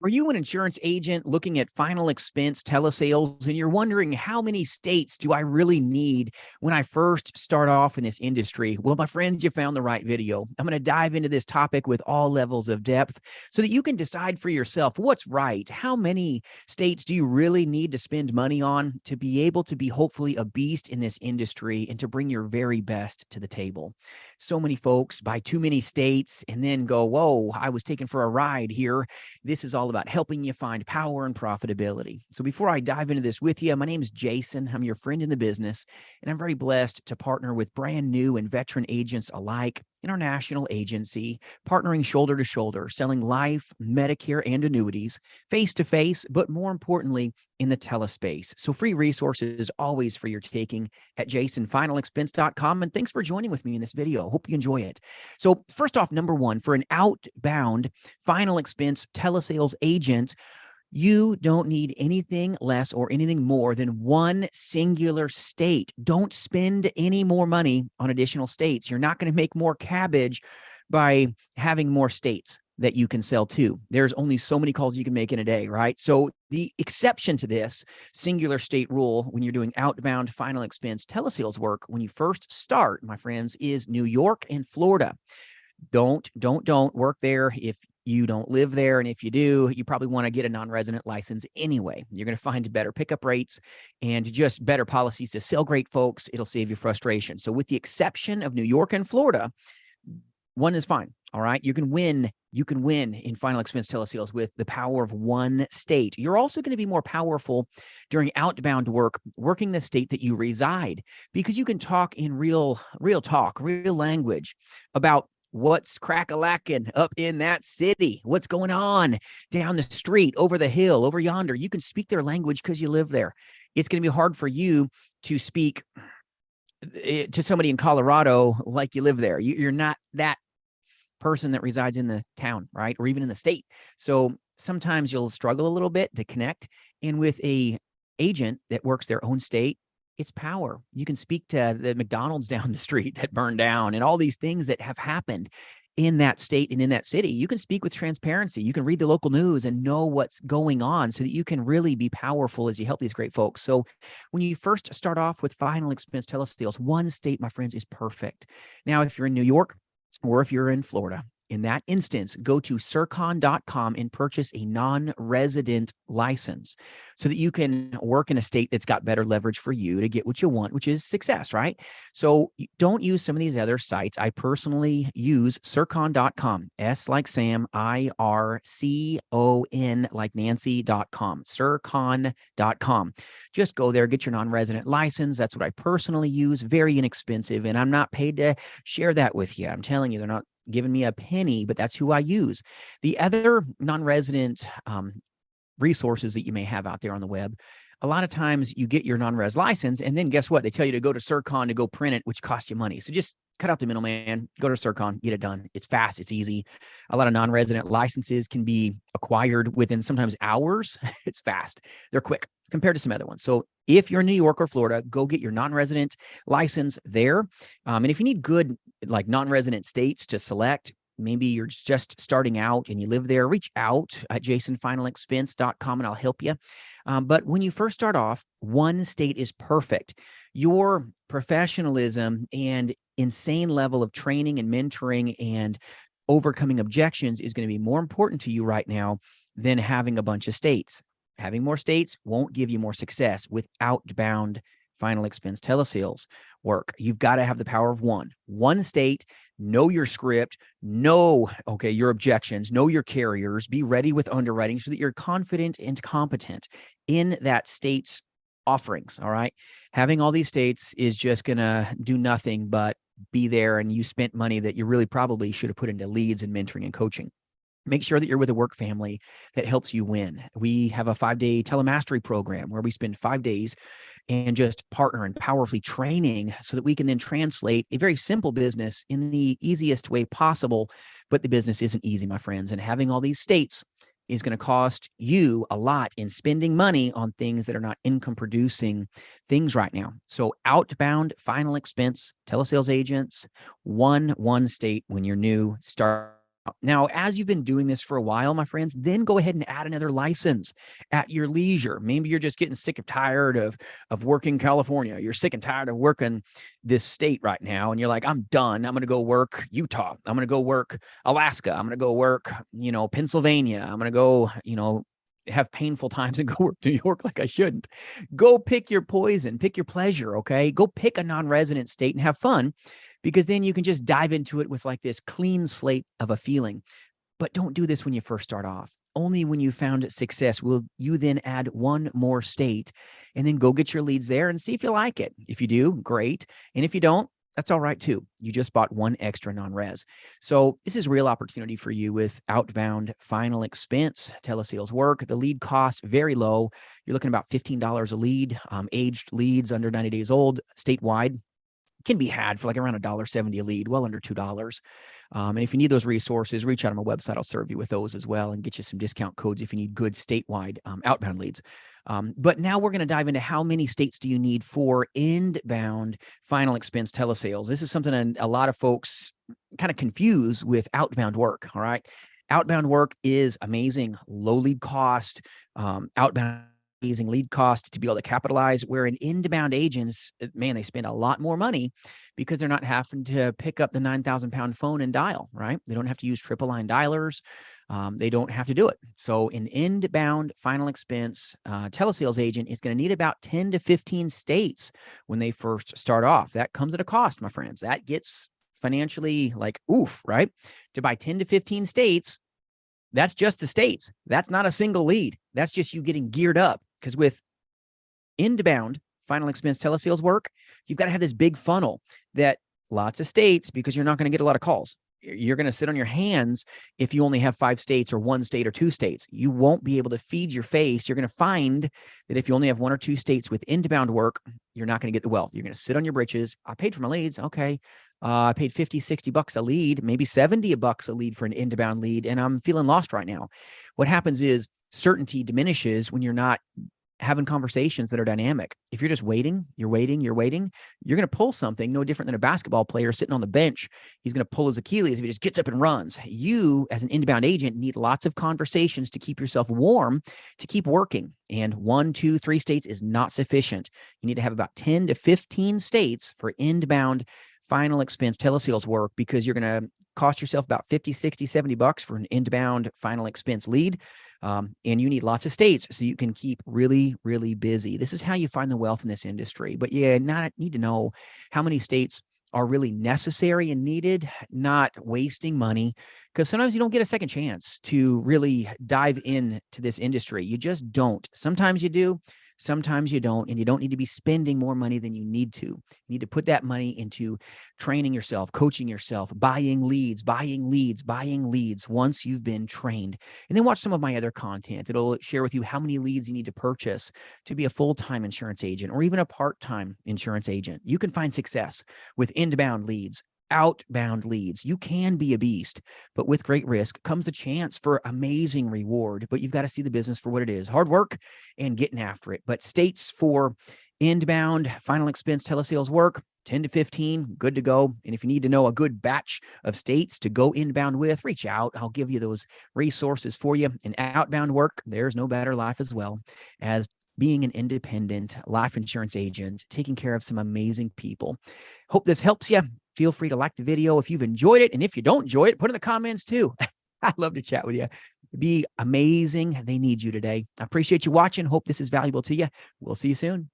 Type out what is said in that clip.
Are you an insurance agent looking at final expense telesales and you're wondering how many states do I really need when I first start off in this industry? Well, my friends, you found the right video. I'm going to dive into this topic with all levels of depth so that you can decide for yourself what's right. How many states do you really need to spend money on to be able to be hopefully a beast in this industry and to bring your very best to the table? So many folks buy too many states and then go, whoa, I was taken for a ride here. This is all about helping you find power and profitability. So before I dive into this with you, my name is Jason. I'm your friend in the business, and I'm very blessed to partner with brand new and veteran agents alike in our national agency, partnering shoulder to shoulder, selling life, Medicare, and annuities face to face, but more importantly, in the telespace. So free resources always for your taking at jasonfinalexpense.com. And thanks for joining with me in this video. Hope you enjoy it. So first off, number one, for an outbound final expense telesales agent, you don't need anything less or anything more than one singular state. Don't spend any more money on additional states. You're not going to make more cabbage by having more states that you can sell to. There's only so many calls you can make in a day, right? So the exception to this singular state rule when you're doing outbound final expense telesales work, when you first start, my friends, is New York and Florida. Don't work there if you don't live there. And if you do, you probably want to get a non-resident license anyway. You're going to find better pickup rates and just better policies to sell great folks. It'll save you frustration. So with the exception of New York and Florida, one is fine. All right. You can win in final expense telesales with the power of one state. You're also going to be more powerful during outbound work, working the state that you reside, because you can talk in real talk, real language about what's crack-a-lackin' up in that city, what's going on down the street, over the hill, over yonder. You can speak their language because you live there. It's going to be hard for you to speak to somebody in Colorado like you live there. You're not that person that resides in the town, right? Or even in the state. So sometimes you'll struggle a little bit to connect. And with a agent that works their own state, it's power. You can speak to the McDonald's down the street that burned down and all these things that have happened in that state and in that city. You can speak with transparency. You can read the local news and know what's going on so that you can really be powerful as you help these great folks. So when you first start off with final expense telesales, one state, my friends, is perfect. Now, if you're in New York or if you're in Florida, in that instance, go to Surcon.com and purchase a non-resident license so that you can work in a state that's got better leverage for you to get what you want, which is success, right? So don't use some of these other sites. I personally use Surcon.com, S like Sam, IRCON like Nancy.com, Surcon.com. Just go there, get your non-resident license. That's what I personally use. Very inexpensive, and I'm not paid to share that with you. I'm telling you, they're not giving me a penny, but that's who I use. The other non-resident resources that you may have out there on the web, a lot of times you get your non-res license, and then guess what? They tell you to go to Surcon to go print it, which costs you money. So just cut out the middleman, go to Surcon, get it done. It's fast, it's easy. A lot of non-resident licenses can be acquired within sometimes hours. It's fast, they're quick compared to some other ones. So if you're in New York or Florida, go get your non-resident license there. And if you need good like non-resident states to select, maybe you're just starting out and you live there, reach out at jasonfinalexpense.com and I'll help you. But when you first start off, one state is perfect. Your professionalism and insane level of training and mentoring and overcoming objections is going to be more important to you right now than having a bunch of states. Having more states won't give you more success with outbound final expense telesales work. You've got to have the power of one state, know your script, know, your objections, know your carriers, be ready with underwriting so that you're confident and competent in that state's offerings. All right. Having all these states is just going to do nothing but be there, and you spent money that you really probably should have put into leads and mentoring and coaching. Make sure that you're with a work family that helps you win. We have a 5-day telemastery program where we spend 5 days and just partner and powerfully training so that we can then translate a very simple business in the easiest way possible. But the business isn't easy, my friends. And having all these states is going to cost you a lot in spending money on things that are not income producing things right now. So outbound final expense telesales agents, one state when you're new, start Now, as you've been doing this for a while, my friends, then go ahead and add another license at your leisure. Maybe you're just getting sick and tired of working California. You're sick and tired of working this state right now. And you're like, I'm done. I'm going to go work Utah. I'm going to go work Alaska. I'm going to go work, Pennsylvania. I'm going to go, have painful times and go work New York like I shouldn't. Go pick your poison, pick your pleasure, okay? Go pick a non-resident state and have fun, because then you can just dive into it with like this clean slate of a feeling. But don't do this when you first start off. Only when you found success will you then add one more state and then go get your leads there and see if you like it. If you do, great. And if you don't, that's all right too. You just bought one extra non-res. So this is real opportunity for you with outbound final expense telesales work. The lead cost very low. You're looking about $15 a lead. Aged leads under 90 days old statewide can be had for like around $1.70 a lead, well under $2. And if you need those resources, reach out on my website. I'll serve you with those as well and get you some discount codes if you need good statewide outbound leads. But now we're going to dive into how many states do you need for inbound final expense telesales. This is something a lot of folks kind of confuse with outbound work. All right. Outbound work is amazing, low lead cost, outbound amazing lead cost to be able to capitalize, where an inbound agents, man, they spend a lot more money because they're not having to pick up the 9,000-pound phone and dial, right? They don't have to use triple line dialers. They don't have to do it. So an inbound final expense telesales agent is going to need about 10 to 15 states when they first start off. That comes at a cost, my friends. That gets financially like, oof, right? To buy 10 to 15 states, that's just the states. That's not a single lead. That's just you getting geared up. Because with inbound final expense telesales work, you've got to have this big funnel that lots of states, because you're not going to get a lot of calls. You're going to sit on your hands if you only have 5 states or 1 state or 2 states. You won't be able to feed your face. You're going to find that if you only have 1 or 2 states with inbound work, you're not going to get the wealth. You're going to sit on your britches. I paid for my leads. Okay. I paid 50, 60 bucks a lead, maybe 70 bucks a lead for an inbound lead, and I'm feeling lost right now. What happens is certainty diminishes when you're not having conversations that are dynamic. If you're just waiting, you're waiting, you're going to pull something no different than a basketball player sitting on the bench. He's going to pull his Achilles if he just gets up and runs. You, as an inbound agent, need lots of conversations to keep yourself warm, to keep working. And 1, 2, 3 states is not sufficient. You need to have about 10 to 15 states for inbound final expense telesales work, because you're going to cost yourself about 50, 60, 70 bucks for an inbound final expense lead. And you need lots of states so you can keep really, really busy. This is how you find the wealth in this industry. But you need to know how many states are really necessary and needed, not wasting money, because sometimes you don't get a second chance to really dive into this industry. You just don't. Sometimes you do. Sometimes you don't, and you don't need to be spending more money than you need to. You need to put that money into training yourself, coaching yourself, buying leads once you've been trained. And then watch some of my other content. It'll share with you how many leads you need to purchase to be a full-time insurance agent or even a part-time insurance agent. You can find success with inbound leads, outbound leads. You can be a beast, but with great risk comes the chance for amazing reward. But you've got to see the business for what it is: hard work and getting after it. But states for inbound final expense telesales work, 10 to 15, good to go. And if you need to know a good batch of states to go inbound with, reach out. I'll give you those resources for you. And outbound work, there's no better life as well as being an independent life insurance agent, taking care of some amazing people. Hope this helps you. Feel free to like the video if you've enjoyed it. And if you don't enjoy it, put in the comments too. I'd love to chat with you. It'd be amazing. They need you today. I appreciate you watching. Hope this is valuable to you. We'll see you soon.